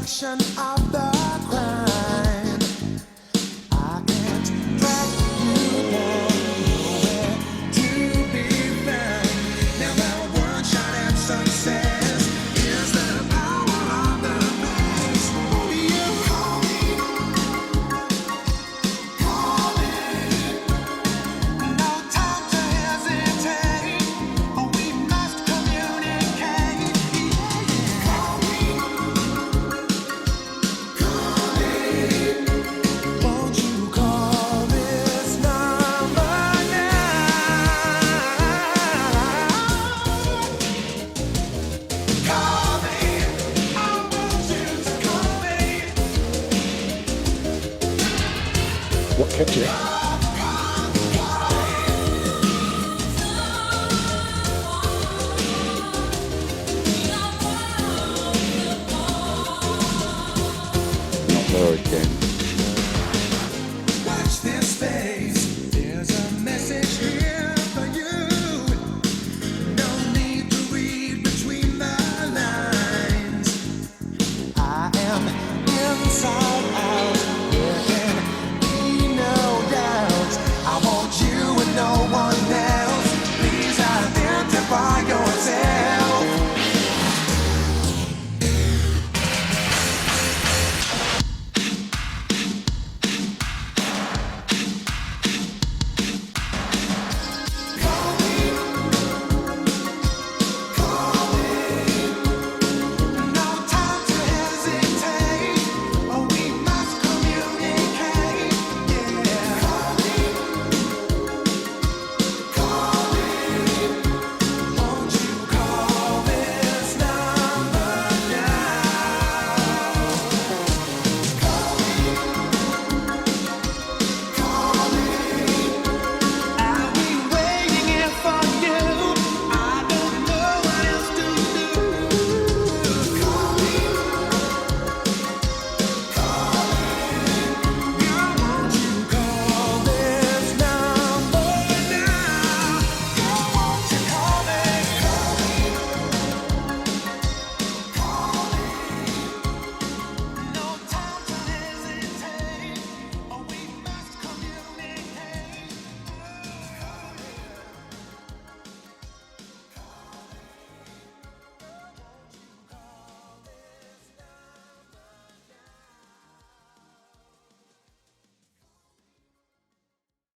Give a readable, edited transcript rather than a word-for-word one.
reflection of the crime. I can't track you down, nowhere to be found. Now that one shot at success is the power of the past. You call me, call me. No time to hesitate. We must communicate. Call me, call me. Won't you call this number now? Call me. I want you to call me. What kept you? Not there again. Watch this space. There's a message here for you. No need to read between the lines. I am inside